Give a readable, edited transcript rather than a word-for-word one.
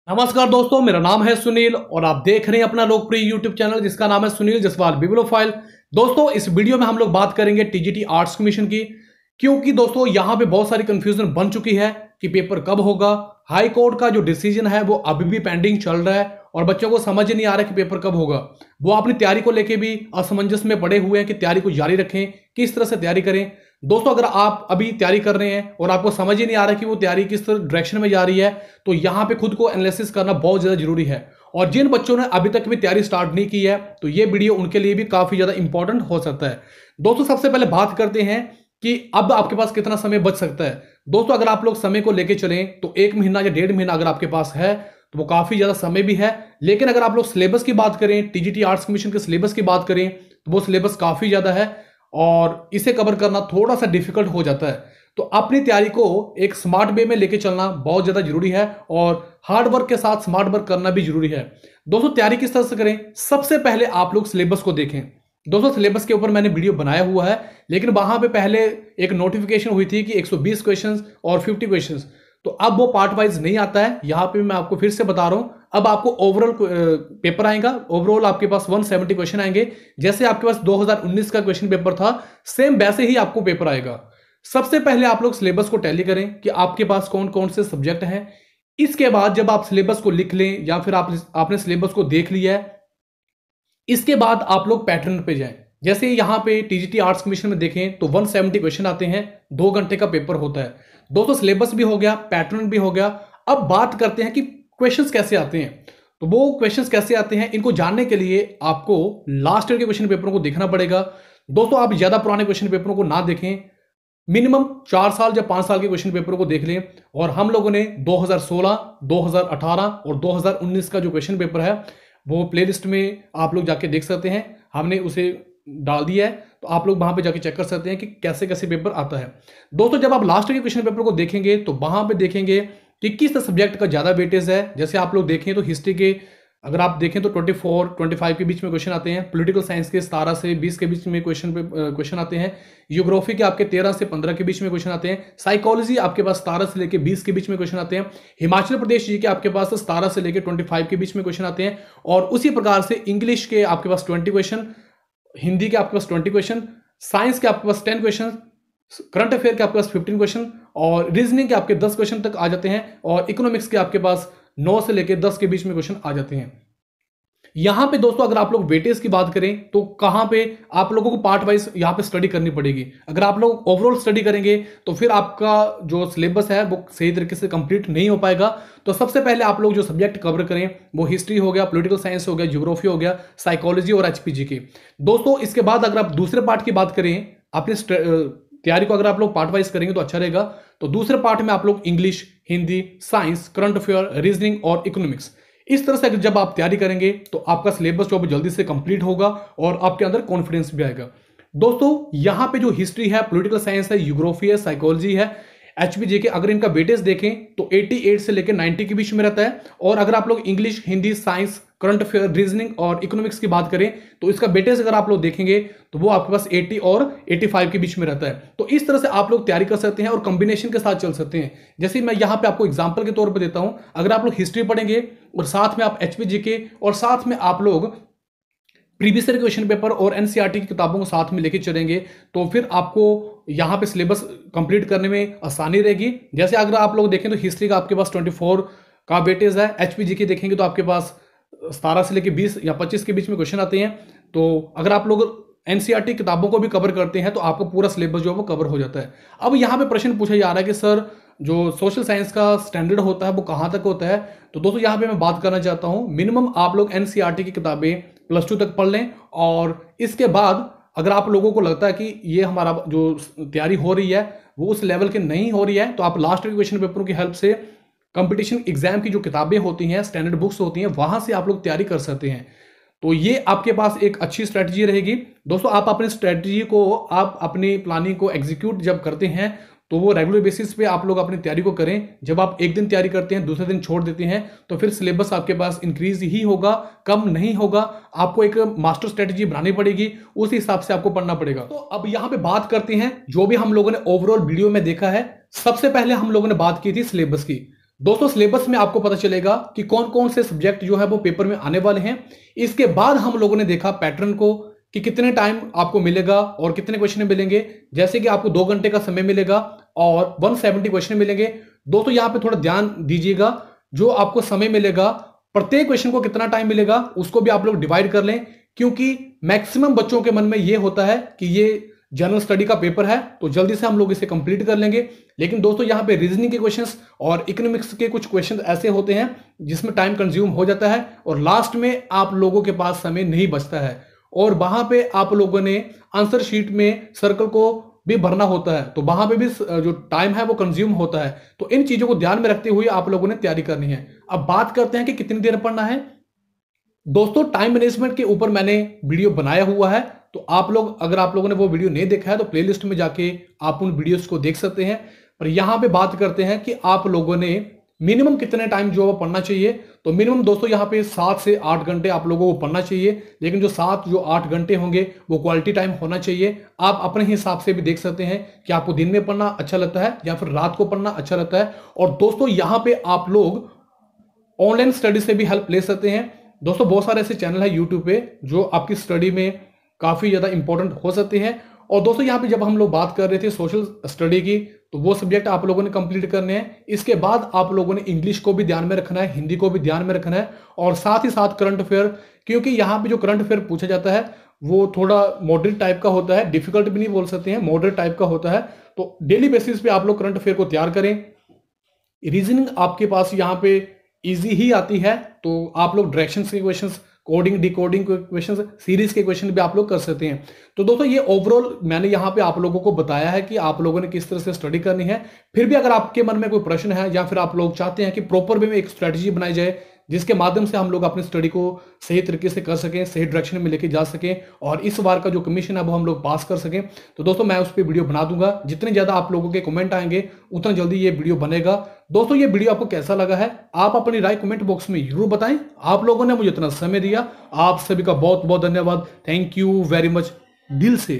नमस्कार दोस्तों, मेरा नाम है सुनील और आप देख रहे हैं अपना लोकप्रिय यूट्यूब चैनल जिसका नाम है सुनील जसवाल बिब्लियोफाइल। दोस्तों, इस वीडियो में हम लोग बात करेंगे टीजीटी आर्ट्स कमीशन की, क्योंकि दोस्तों यहां पे बहुत सारी कंफ्यूजन बन चुकी है कि पेपर कब होगा। हाई कोर्ट का जो डिसीजन है वो अभी भी पेंडिंग चल रहा है और बच्चों को समझ नहीं आ रहा कि पेपर कब होगा। वो अपनी तैयारी को लेकर भी असमंजस में पड़े हुए हैं कि तैयारी को जारी रखें, किस तरह से तैयारी करें। दोस्तों, अगर आप अभी तैयारी कर रहे हैं और आपको समझ ही नहीं आ रहा कि वो तैयारी किस डायरेक्शन में जा रही है, तो यहां पे खुद को एनालिसिस करना बहुत ज्यादा जरूरी है। और जिन बच्चों ने अभी तक भी तैयारी स्टार्ट नहीं की है, तो ये वीडियो उनके लिए भी काफी ज्यादा इंपॉर्टेंट हो सकता है। दोस्तों, सबसे पहले बात करते हैं कि अब आपके पास कितना समय बच सकता है। दोस्तों, अगर आप लोग समय को लेकर चलें तो 1 महीना या 1.5 महीना अगर आपके पास है तो वो काफी ज्यादा समय भी है। लेकिन अगर आप लोग सिलेबस की बात करें, टीजीटी आर्ट्स कमीशन के सिलेबस की बात करें, तो वो सिलेबस काफी ज्यादा है और इसे कवर करना थोड़ा सा डिफिकल्ट हो जाता है। तो अपनी तैयारी को एक स्मार्ट वे में लेके चलना बहुत ज्यादा जरूरी है और हार्ड वर्क के साथ स्मार्ट वर्क करना भी जरूरी है। दोस्तों, तैयारी किस तरह से करें? सबसे पहले आप लोग सिलेबस को देखें। दोस्तों, सिलेबस के ऊपर मैंने वीडियो बनाया हुआ है, लेकिन वहां पे पहले एक नोटिफिकेशन हुई थी कि 120 क्वेश्चंस और 50 क्वेश्चंस, तो अब वो पार्ट वाइज नहीं आता है। यहां पे मैं आपको फिर से बता रहा हूं, अब आपको ओवरऑल पेपर आएगा। ओवरऑल आपके पास 170 क्वेश्चन आएंगे। जैसे आपके पास 2019 का क्वेश्चन पेपर था, सेम वैसे ही आपको पेपर आएगा। सबसे पहले आप लोग सिलेबस को टैली करें कि आपके पास कौन कौन से सब्जेक्ट हैं। इसके बाद जब आप सिलेबस को लिख लें या फिर आपने सिलेबस को देख लिया है, इसके बाद आप लोग पैटर्न पे जाएं। जैसे यहां पे टीजीटी आर्ट्स कमीशन में देखें तो 170 क्वेश्चन आते हैं, 2 घंटे का पेपर होता है। दोस्तों, सिलेबस भी हो गया, पैटर्न भी हो गया। अब बात करते हैं कि क्वेश्चंस कैसे आते हैं। तो वो क्वेश्चंस कैसे आते हैं, इनको जानने के लिए आपको लास्ट ईयर के क्वेश्चन पेपरों को देखना पड़ेगा। दोस्तों, आप ज्यादा पुराने क्वेश्चन पेपरों को ना देखें, मिनिमम 4 साल या 5 साल के क्वेश्चन पेपरों को देख लें। और हम लोगों ने 2016, 2018 और 2019 का जो क्वेश्चन पेपर है वो प्लेलिस्ट में आप लोग जाके देख सकते हैं, हमने उसे डाल दिया है, तो आप लोग वहां पे जाके चेक कर सकते हैं कि कैसे कैसे पेपर आता है। दोस्तों, जब आप लास्ट के क्वेश्चन पेपर को देखेंगे तो वहां पे देखेंगे कि किस सब्जेक्ट का ज्यादा वेटेज है। जैसे आप लोग देखें तो हिस्ट्री के अगर आप देखें तो 24, 25 के बीच में क्वेश्चन आते हैं। पॉलिटिकल साइंस के 17 से 20 के बीच में क्वेश्चन आते हैं। जियोग्राफी के आपके 13 से 15 के बीच में क्वेश्चन आते हैं। साइकोलॉजी आपके पास 17 से लेकर 20 के बीच में क्वेश्चन आते हैं। हिमाचल प्रदेश जी के आपके पास 17 से लेकर 25 के बीच में क्वेश्चन आते हैं। और उसी प्रकार से इंग्लिश के आपके पास 20 क्वेश्चन, हिंदी के आपके पास 20 क्वेश्चन, साइंस के आपके पास 10 क्वेश्चन, करंट अफेयर के आपके पास 15 क्वेश्चन और रीजनिंग के आपके 10 क्वेश्चन तक आ जाते हैं। और इकोनॉमिक्स के आपके पास 9 से लेकर 10 के बीच में क्वेश्चन आ जाते हैं। यहां पे दोस्तों, अगर आप लोग वेटेज की बात करें तो कहां पे आप लोगों को पार्ट वाइज यहां पे स्टडी करनी पड़ेगी। अगर आप लोग ओवरऑल स्टडी करेंगे तो फिर आपका जो सिलेबस है वो सही तरीके से कंप्लीट नहीं हो पाएगा। तो सबसे पहले आप लोग जो सब्जेक्ट कवर करें वो हिस्ट्री हो गया, पॉलिटिकल साइंस हो गया, ज्योग्राफी हो गया, साइकोलॉजी और एचपीजी के। दोस्तों, इसके बाद अगर आप दूसरे पार्ट की बात करें, अपनी तैयारी को अगर आप लोग पार्ट वाइज करेंगे तो अच्छा रहेगा। तो दूसरे पार्ट में आप लोग English, Hindi, science, current affair, reasoning और इकोनॉमिक्स, इस तरह से जब आप तैयारी करेंगे तो आपका सिलेबस जो जल्दी से कंप्लीट होगा और आपके अंदर कॉन्फिडेंस भी आएगा। दोस्तों, यहां पे जो हिस्ट्री है, पॉलिटिकल साइंस है, ज्योग्राफी है, साइकोलॉजी है, एचपीजी के, अगर इनका वेटेज देखें तो 88 से लेकर 90 के बीच में रहता है। और अगर आप लोग English, Hindi, science, current affair, reasoning और इकोनॉमिक्स की बात करें तो इसका वेटेज अगर आप लोग देखेंगे तो वो आपके पास 80 और 85 के बीच में रहता है। तो इस तरह से आप लोग तैयारी कर सकते हैं और कॉम्बिनेशन के साथ चल सकते हैं। जैसे मैं यहां पे आपको एग्जांपल के तौर पे देता हूं, अगर आप लोग हिस्ट्री पढ़ेंगे और साथ में आप एचपीजी के और साथ में आप लोग प्रीवियस ईयर क्वेश्चन पेपर और एनसीईआरटी की किताबों को साथ में लेके चलेंगे तो फिर आपको यहां पे सिलेबस कंप्लीट करने में आसानी रहेगी। जैसे अगर आप लोग देखें तो हिस्ट्री का आपके पास 24 का वेटेज है, एचपीजी की देखेंगे तो आपके पास 17 से लेकर 20 या 25 के बीच में क्वेश्चन आते हैं। तो अगर आप लोग एनसीईआरटी किताबों को भी कवर करते हैं तो आपका पूरा सिलेबस जो है वो कवर हो जाता है। अब यहाँ पे प्रश्न पूछा जा रहा है कि सर, जो सोशल साइंस का स्टैंडर्ड होता है वो कहाँ तक होता है। तो दोस्तों, यहाँ पे मैं बात करना चाहता हूँ, मिनिमम आप लोग एनसीईआरटी की किताबें +2 तक पढ़ लें। और इसके बाद अगर आप लोगों को लगता है कि ये हमारा जो तैयारी हो रही है वो उस लेवल की नहीं हो रही है, तो आप लास्ट के क्वेश्चन पेपरों की हेल्प से कंपटीशन एग्जाम की जो किताबें होती हैं, स्टैंडर्ड बुक्स होती हैं, वहां से आप लोग तैयारी कर सकते हैं। तो ये आपके पास एक अच्छी स्ट्रेटजी रहेगी। दोस्तों, आप अपनी स्ट्रेटजी को, आप अपनी प्लानिंग को एग्जीक्यूट जब करते हैं तो वो रेगुलर बेसिस पे आप लोग अपनी तैयारी को करें। जब आप एक दिन तैयारी करते हैं, दूसरे दिन छोड़ देते हैं, तो फिर सिलेबस आपके पास इंक्रीज ही होगा, कम नहीं होगा। आपको एक मास्टर स्ट्रेटजी बनानी पड़ेगी, उस हिसाब से आपको पढ़ना पड़ेगा। तो अब यहां पे बात करते हैं जो भी हम लोगों ने ओवरऑल वीडियो में देखा है। सबसे पहले हम लोगों ने बात की थी सिलेबस की। दोस्तों सिलेबस में आपको पता चलेगा कि कौन कौन से सब्जेक्ट जो है वो पेपर में आने वाले हैं। इसके बाद हम लोगों ने देखा पैटर्न को कि कितने टाइम आपको मिलेगा और कितने क्वेश्चन मिलेंगे। जैसे कि आपको 2 घंटे का समय मिलेगा और 170 क्वेश्चन मिलेंगे। दोस्तों यहां पे थोड़ा ध्यान दीजिएगा, जो आपको समय मिलेगा प्रत्येक क्वेश्चन को कितना टाइम मिलेगा उसको भी आप लोग डिवाइड कर लें, क्योंकि मैक्सिमम बच्चों के मन में ये होता है कि ये जनरल स्टडी का पेपर है तो जल्दी से हम लोग इसे कंप्लीट कर लेंगे। लेकिन दोस्तों यहाँ पे रीजनिंग के क्वेश्चंस और इकोनॉमिक्स के कुछ क्वेश्चंस ऐसे होते हैं जिसमें टाइम कंज्यूम हो जाता है और लास्ट में आप लोगों के पास समय नहीं बचता है और वहां पे आप लोगों ने आंसर शीट में सर्कल को भी भरना होता है, तो वहां पे भी जो टाइम है वो कंज्यूम होता है। तो इन चीजों को ध्यान में रखते हुए आप लोगों ने तैयारी करनी है। अब बात करते हैं कि कितनी देर पढ़ना है। दोस्तों टाइम मैनेजमेंट के ऊपर मैंने वीडियो बनाया हुआ है, तो आप लोग अगर आप लोगों ने वो वीडियो नहीं देखा है तो प्लेलिस्ट में जाके आप उन वीडियोस को देख सकते हैं। पर यहां पे बात करते हैं कि आप लोगों ने मिनिमम कितने टाइम जो है पढ़ना चाहिए। तो मिनिमम दोस्तों यहाँ पे 7 से 8 घंटे आप लोगों को पढ़ना चाहिए, लेकिन जो 8 घंटे होंगे वो क्वालिटी टाइम होना चाहिए। आप अपने हिसाब से भी देख सकते हैं कि आपको दिन में पढ़ना अच्छा लगता है या फिर रात को पढ़ना अच्छा लगता है। और दोस्तों यहाँ पे आप लोग ऑनलाइन स्टडी से भी हेल्प ले सकते हैं। दोस्तों बहुत सारे ऐसे चैनल है यूट्यूब पे जो आपकी स्टडी में काफी ज्यादा इंपॉर्टेंट हो सकते हैं। और दोस्तों यहाँ पे जब हम लोग बात कर रहे थे सोशल स्टडी की, तो वो सब्जेक्ट आप लोगों ने कंप्लीट करने हैं। इसके बाद आप लोगों ने इंग्लिश को भी ध्यान में रखना है, हिंदी को भी ध्यान में रखना है और साथ ही साथ करंट अफेयर, क्योंकि यहाँ पे जो करंट अफेयर पूछा जाता है वो थोड़ा मॉडरेट टाइप का होता है, डिफिकल्ट भी नहीं बोल सकते हैं, मॉडरेट टाइप का होता है। तो डेली बेसिस पे आप लोग करंट अफेयर को तैयार करें। रीजनिंग आपके पास यहाँ पे इजी ही आती है, तो आप लोग डायरेक्शंस के क्वेश्चंस, कोडिंग डिकोडिंग के क्वेश्चंस, सीरीज के क्वेश्चन भी आप लोग कर सकते हैं। तो दोस्तों ये ओवरऑल मैंने यहाँ पे आप लोगों को बताया है कि आप लोगों ने किस तरह से स्टडी करनी है। फिर भी अगर आपके मन में कोई प्रश्न है या फिर आप लोग चाहते हैं कि प्रॉपर वे में एक स्ट्रेटजी बनाई जाए जिसके माध्यम से हम लोग अपनी स्टडी को सही तरीके से कर सकें, सही डायरेक्शन में लेके जा सकें और इस बार का जो कमीशन है वो हम लोग पास कर सकें, तो दोस्तों मैं उस पर वीडियो बना दूंगा। जितने ज्यादा आप लोगों के कमेंट आएंगे उतना जल्दी ये वीडियो बनेगा। दोस्तों ये वीडियो आपको कैसा लगा है आप अपनी राय कमेंट बॉक्स में जरूर बताएं। आप लोगों ने मुझे इतना समय दिया, आप सभी का बहुत बहुत धन्यवाद। थैंक यू वेरी मच दिल से।